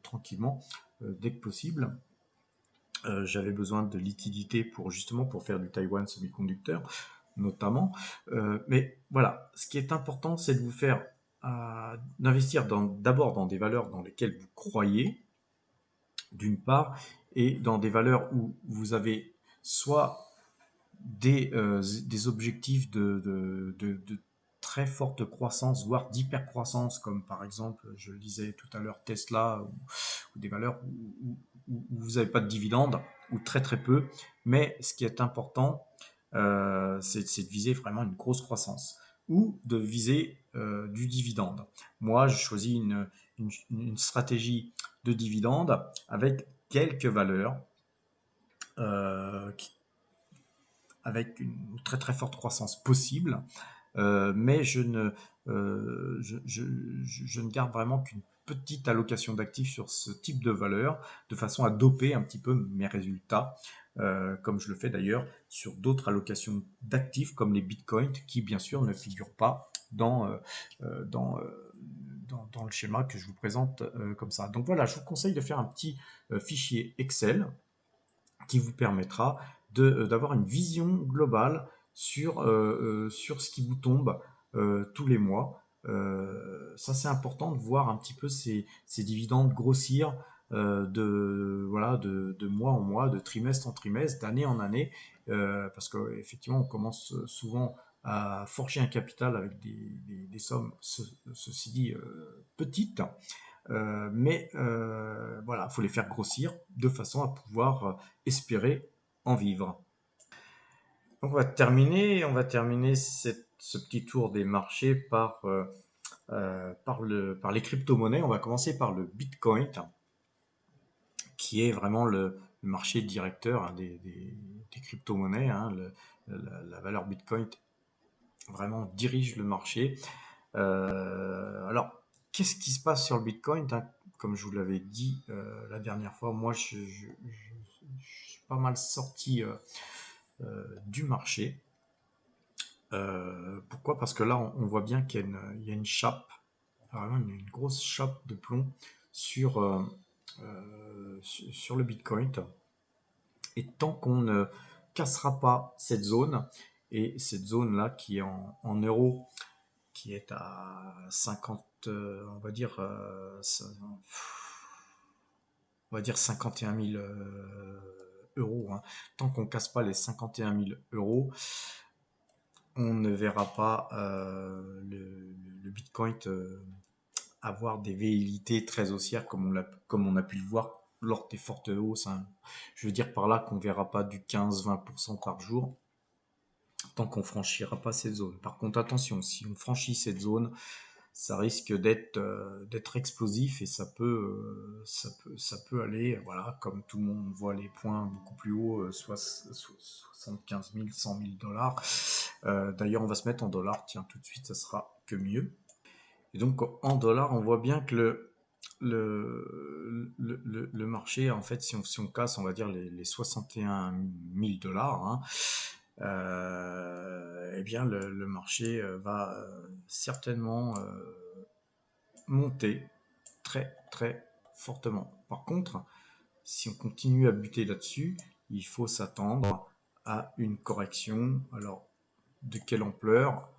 tranquillement dès que possible. J'avais besoin de liquidité pour faire du Taiwan Semiconductor notamment. Mais voilà, ce qui est important, c'est de vous faire d'investir d'abord dans des valeurs dans lesquelles vous croyez, d'une part, et dans des valeurs où vous avez soit des objectifs de très forte croissance, voire d'hypercroissance, comme par exemple, je le disais tout à l'heure, Tesla, ou des valeurs où vous n'avez pas de dividendes, ou très très peu. Mais ce qui est important, c'est de viser vraiment une grosse croissance, ou de viser du dividende. Moi, je choisis une stratégie de dividende avec quelques valeurs avec une très très forte croissance possible, mais je ne garde vraiment qu'une petite allocation d'actifs sur ce type de valeur, de façon à doper un petit peu mes résultats, comme je le fais d'ailleurs sur d'autres allocations d'actifs, comme les bitcoins, qui bien sûr ne figurent pas dans dans le schéma que je vous présente comme ça. Donc voilà, je vous conseille de faire un petit fichier Excel qui vous permettra d'avoir une vision globale sur ce qui vous tombe tous les mois. Ça, c'est important de voir un petit peu ces dividendes grossir de mois en mois, de trimestre en trimestre, d'année en année, parce qu'effectivement, on commence souvent à forger un capital avec des sommes, ceci dit, petites, mais voilà, il faut les faire grossir de façon à pouvoir espérer en vivre. Donc on va terminer ce petit tour des marchés par les crypto-monnaies. On va commencer par le Bitcoin, qui est vraiment le marché directeur hein, des crypto-monnaies. Hein, la valeur Bitcoin vraiment dirige le marché. Alors, qu'est-ce qui se passe sur le Bitcoin hein? Comme je vous l'avais dit la dernière fois, moi je suis pas mal sorti du marché. Pourquoi? Parce que là, on voit bien qu'il y a une chape, vraiment une grosse chape de plomb sur, sur le Bitcoin. Et tant qu'on ne cassera pas cette zone, et cette zone-là qui est en euros, qui est à 50, on va dire 51 000 euros. Hein. Tant qu'on casse pas les 51 000 euros, on ne verra pas le Bitcoin avoir des velléités très haussières comme on a pu le voir lors des fortes hausses. Hein. Je veux dire par là qu'on ne verra pas du 15-20% par jour tant qu'on franchira pas cette zone. Par contre, attention, si on franchit cette zone, ça risque d'être explosif et ça peut aller, voilà, comme tout le monde voit les points beaucoup plus haut, soit 75 000, 100 000 dollars. D'ailleurs, on va se mettre en dollars, tiens, tout de suite, ça sera que mieux. Et donc, en dollars, on voit bien que le marché, en fait, si on casse, on va dire, les 61 000 dollars, hein, eh bien, le marché va certainement monter très, très fortement. Par contre, si on continue à buter là-dessus, il faut s'attendre à une correction. Alors, de quelle ampleur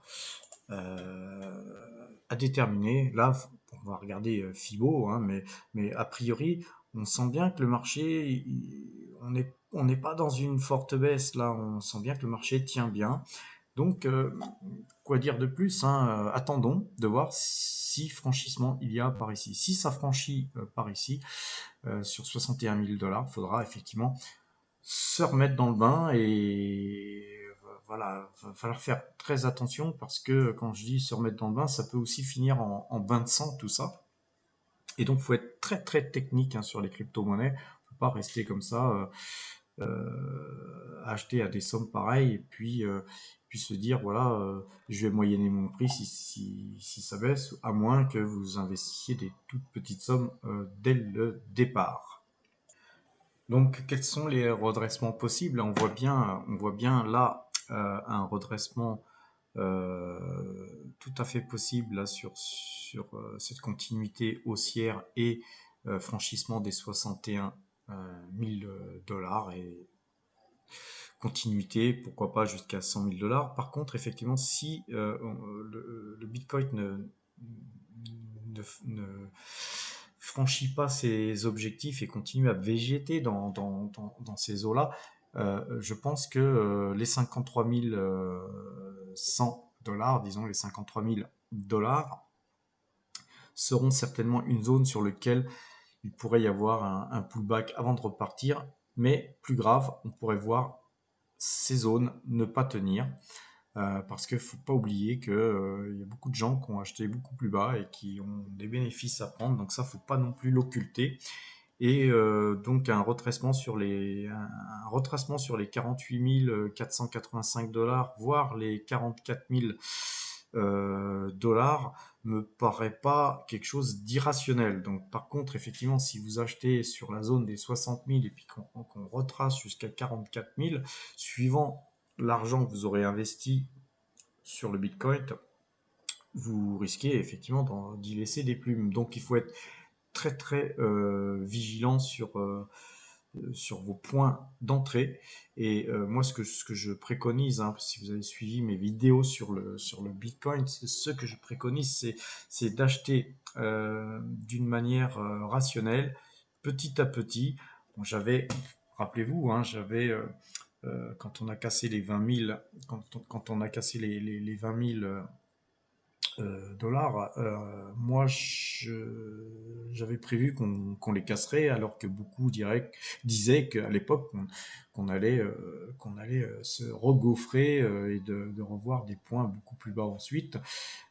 à déterminer. Là, on va regarder Fibo, hein, mais a priori, on sent bien que le marché, on n'est pas dans une forte baisse. Là, on sent bien que le marché tient bien. Donc, quoi dire de plus hein, attendons de voir si franchissement il y a par ici. Si ça franchit par ici, sur 61 000 dollars, il faudra effectivement se remettre dans le bain et voilà, va falloir faire très attention parce que quand je dis se remettre dans le bain, ça peut aussi finir en bain de sang tout ça. Et donc, il faut être très très technique hein, sur les crypto-monnaies. Il ne faut pas rester comme ça, acheter à des sommes pareilles et puis se dire voilà, je vais moyenner mon prix si ça baisse, à moins que vous investissiez des toutes petites sommes dès le départ. Donc, quels sont les redressements possibles? On voit bien là un redressement tout à fait possible là, sur cette continuité haussière et franchissement des 61 000 dollars et continuité, pourquoi pas jusqu'à 100 000 dollars. Par contre, effectivement, si le Bitcoin ne franchit pas ses objectifs et continue à végéter dans ces eaux-là, je pense que les 53 100 dollars, disons les 53 000 dollars, seront certainement une zone sur laquelle il pourrait y avoir un pullback avant de repartir. Mais plus grave, on pourrait voir ces zones ne pas tenir. Parce qu'il ne faut pas oublier qu'il y a beaucoup de gens qui ont acheté beaucoup plus bas et qui ont des bénéfices à prendre. Donc ça, il ne faut pas non plus l'occulter. Et donc un retracement sur les 48 485 dollars, voire les 44 000 dollars, me paraît pas quelque chose d'irrationnel. Donc par contre, effectivement, si vous achetez sur la zone des 60 000 et puis qu'on retrace jusqu'à 44 000, suivant l'argent que vous aurez investi sur le Bitcoin, vous risquez effectivement d'y laisser des plumes. Donc il faut être très très vigilant sur vos points d'entrée. Et moi, ce que je préconise, hein, si vous avez suivi mes vidéos sur le Bitcoin, ce que je préconise, c'est d'acheter d'une manière rationnelle, petit à petit. Bon, rappelez-vous, hein, quand on a cassé les 20 000, quand on a cassé les 20 000 dollars. Moi, j'avais prévu qu'on les casserait, alors que beaucoup disaient qu'à l'époque, qu'on allait se regaufrer et de revoir des points beaucoup plus bas ensuite.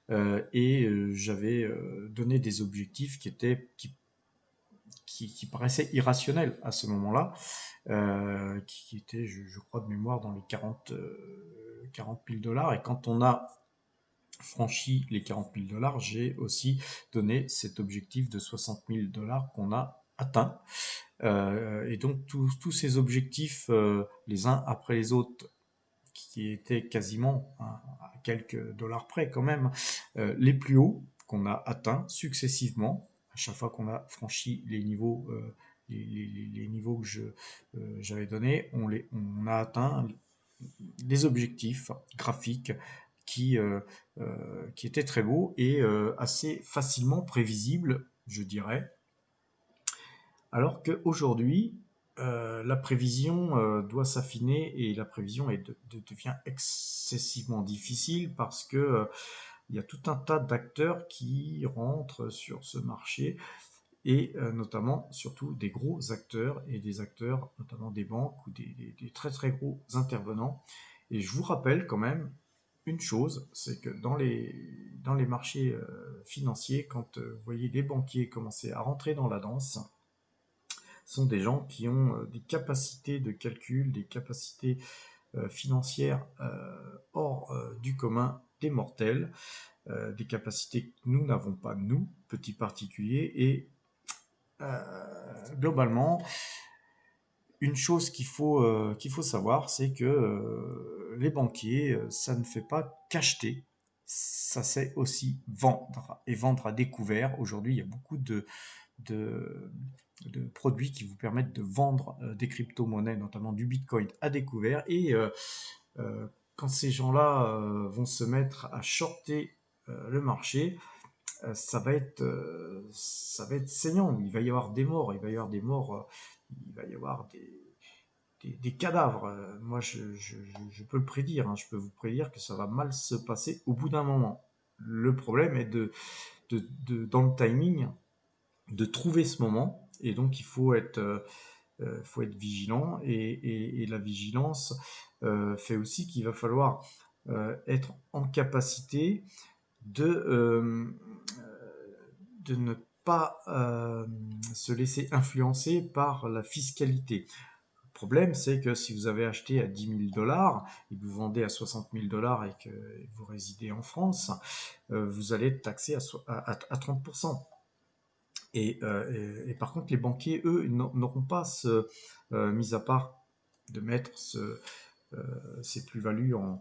J'avais donné des objectifs qui paraissait irrationnel à ce moment-là, qui était, je crois, de mémoire dans les 40 000 dollars. Et quand on a franchi les 40 000 dollars, j'ai aussi donné cet objectif de 60 000 dollars qu'on a atteint. Et donc tous ces objectifs, les uns après les autres, qui étaient quasiment à quelques dollars près quand même, les plus hauts qu'on a atteints successivement, à chaque fois qu'on a franchi les niveaux, les niveaux que j'avais donnés, on a atteint des objectifs graphiques qui étaient très beaux et assez facilement prévisibles, je dirais. Alors qu'aujourd'hui, la prévision doit s'affiner et la prévision devient excessivement difficile parce que il y a tout un tas d'acteurs qui rentrent sur ce marché et notamment surtout des gros acteurs et des acteurs notamment des banques ou des très très gros intervenants. Et je vous rappelle quand même une chose, c'est que dans les marchés financiers, quand vous voyez les banquiers commencer à rentrer dans la danse, sont des gens qui ont des capacités de calcul, des capacités financières hors du commun des mortels, des capacités que nous n'avons pas, nous, petits particuliers, et globalement, une chose qu'il faut savoir, c'est que les banquiers, ça ne fait pas qu'acheter, ça sait aussi vendre, et vendre à découvert. Aujourd'hui, il y a beaucoup de, de produits qui vous permettent de vendre des crypto-monnaies, notamment du Bitcoin à découvert. Et quand ces gens-là vont se mettre à shorter le marché, ça va être saignant. Il va y avoir des morts, il va y avoir des morts, il va y avoir des cadavres. Moi, je peux le prédire, hein, je peux vous prédire que ça va mal se passer au bout d'un moment. Le problème est dans le timing, de trouver ce moment. Et donc, il faut être vigilant. Et la vigilance fait aussi qu'il va falloir être en capacité de ne pas se laisser influencer par la fiscalité. Le problème, c'est que si vous avez acheté à 10 000 dollars et que vous vendez à 60 000 dollars et que vous résidez en France, vous allez être taxé à 30%. Et par contre, les banquiers, eux, n'auront pas mis à part de mettre ces plus-values on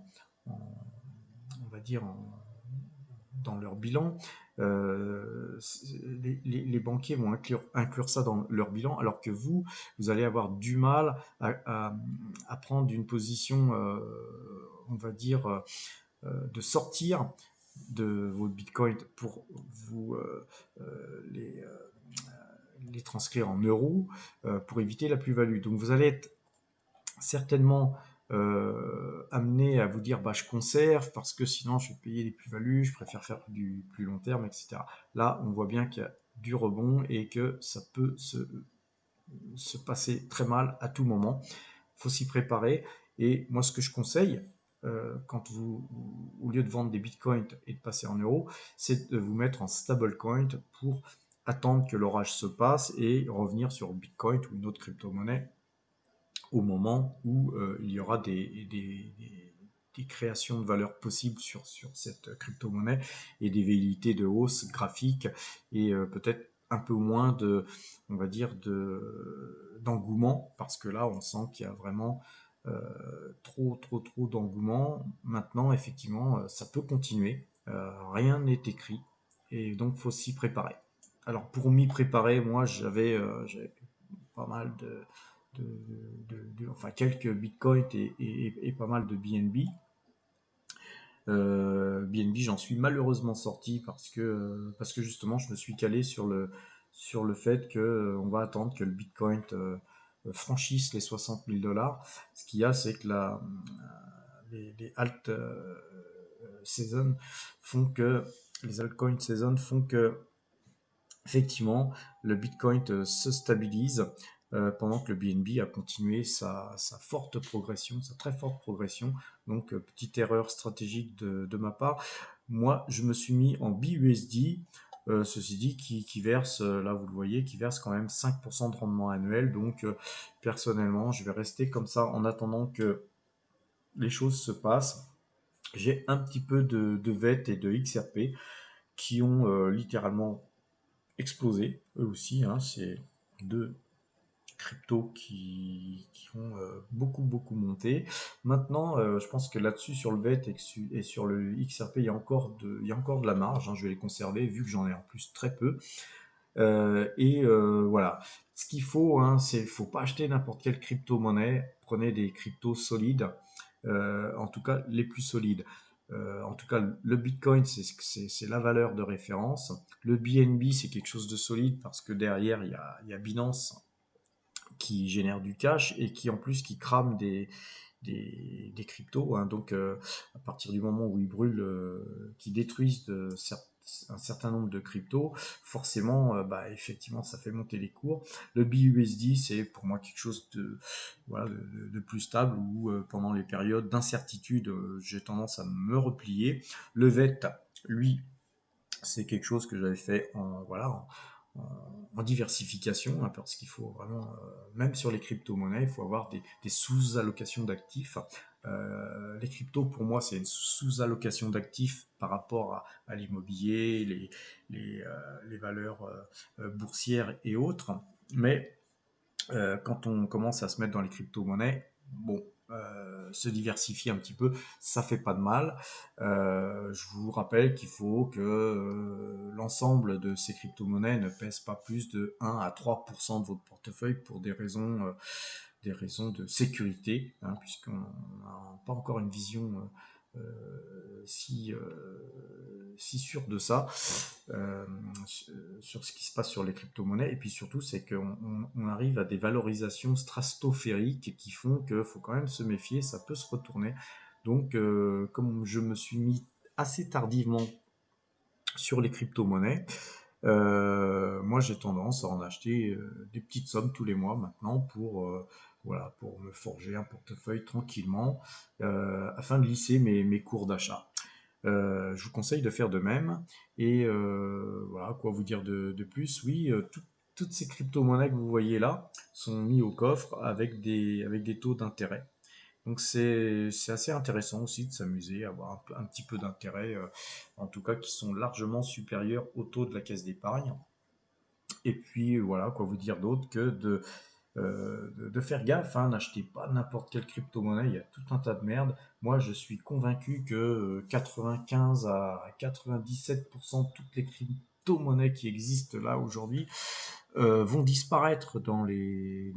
va dire, dans leur bilan. Les banquiers vont inclure ça dans leur bilan, alors que vous allez avoir du mal à prendre une position, on va dire, de sortir de votre Bitcoin pour vous les transcrire en euros pour éviter la plus-value. Donc vous allez être certainement amené à vous dire bah, je conserve parce que sinon je vais payer des plus-values, je préfère faire du plus long terme, etc. Là, on voit bien qu'il y a du rebond et que ça peut se passer très mal à tout moment. Il faut s'y préparer. Et moi, ce que je conseille, quand au lieu de vendre des bitcoins et de passer en euros, c'est de vous mettre en stablecoin pour attendre que l'orage se passe et revenir sur bitcoin ou une autre crypto-monnaie au moment où il y aura des créations de valeur possibles sur cette crypto-monnaie et des velléités de hausse graphique et peut-être un peu moins on va dire, d'engouement, parce que là, on sent qu'il y a vraiment trop d'engouement. Maintenant, effectivement, ça peut continuer. Rien n'est écrit et donc faut s'y préparer. Alors pour m'y préparer, moi j'avais pas mal enfin quelques bitcoins et pas mal de BNB. BNB, j'en suis malheureusement sorti parce que justement je me suis calé sur le fait que on va attendre que le bitcoin franchisse les 60 000 dollars. Ce qu'il y a, c'est que les alt season font que les altcoins season font que effectivement, le Bitcoin se stabilise pendant que le BNB a continué sa forte progression, sa très forte progression. Donc, petite erreur stratégique de ma part. Moi, je me suis mis en BUSD Ceci dit, qui verse, là vous le voyez, qui verse quand même 5% de rendement annuel. Donc personnellement, je vais rester comme ça en attendant que les choses se passent. J'ai un petit peu de VET et de XRP qui ont littéralement explosé, eux aussi. Hein, c'est deux cryptos qui ont beaucoup monté. Maintenant, je pense que là-dessus, sur le VET et sur le XRP, il y a encore de la marge. Hein, je vais les conserver vu que j'en ai en plus très peu. Voilà. Ce qu'il faut, hein, faut pas acheter n'importe quelle crypto-monnaie. Prenez des cryptos solides, en tout cas les plus solides. En tout cas, le Bitcoin, c'est la valeur de référence. Le BNB, c'est quelque chose de solide parce que derrière, il y a Binance qui génère du cash et qui en plus qui crame des cryptos. Hein. Donc, à partir du moment où ils brûlent, qui détruisent un certain nombre de cryptos, forcément, bah, effectivement, ça fait monter les cours. Le BUSD, c'est pour moi quelque chose voilà, de plus stable où pendant les périodes d'incertitude, j'ai tendance à me replier. Le VET, lui, c'est quelque chose que j'avais fait en diversification, hein, parce qu'il faut vraiment, même sur les crypto-monnaies, il faut avoir des sous-allocations d'actifs. Les cryptos, pour moi, c'est une sous-allocation d'actifs par rapport à l'immobilier, les valeurs boursières et autres. Mais quand on commence à se mettre dans les crypto-monnaies, bon, se diversifier un petit peu, ça fait pas de mal. Je vous rappelle qu'il faut que l'ensemble de ces crypto-monnaies ne pèse pas plus de 1 à 3% de votre portefeuille pour des raisons de sécurité, hein, puisqu'on n'a pas encore une vision si sûre de ça, euh, sur ce qui se passe sur les crypto-monnaies. Et puis surtout, c'est qu'on arrive à des valorisations stratosphériques qui font qu'il faut quand même se méfier, ça peut se retourner. Donc, comme je me suis mis assez tardivement sur les crypto-monnaies, moi j'ai tendance à en acheter des petites sommes tous les mois maintenant voilà, pour me forger un portefeuille tranquillement, afin de lisser mes cours d'achat. Je vous conseille de faire de même. Et voilà, quoi vous dire de plus. Oui, toutes ces crypto-monnaies que vous voyez là sont mis au coffre avec des taux d'intérêt. Donc c'est assez intéressant aussi de s'amuser, à avoir un petit peu d'intérêt, en tout cas qui sont largement supérieurs au taux de la caisse d'épargne. Et puis voilà, quoi vous dire d'autre que de faire gaffe, hein, n'achetez pas n'importe quelle crypto-monnaie, il y a tout un tas de merde. Moi, je suis convaincu que 95 à 97% de toutes les crypto-monnaies qui existent là aujourd'hui vont disparaître dans les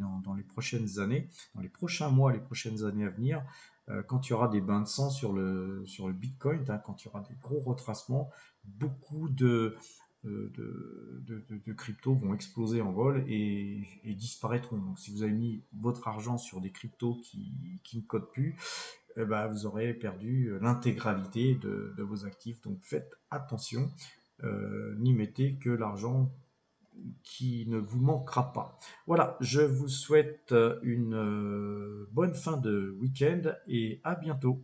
prochaines années, dans les prochains mois, les prochaines années à venir. Quand il y aura des bains de sang sur le Bitcoin, hein, quand il y aura des gros retracements, beaucoup de cryptos vont exploser en vol et disparaîtront. Donc si vous avez mis votre argent sur des cryptos qui ne codent plus, eh ben, vous aurez perdu l'intégralité de vos actifs. Donc faites attention, n'y mettez que l'argent qui ne vous manquera pas. Voilà, je vous souhaite une bonne fin de week-end et à bientôt.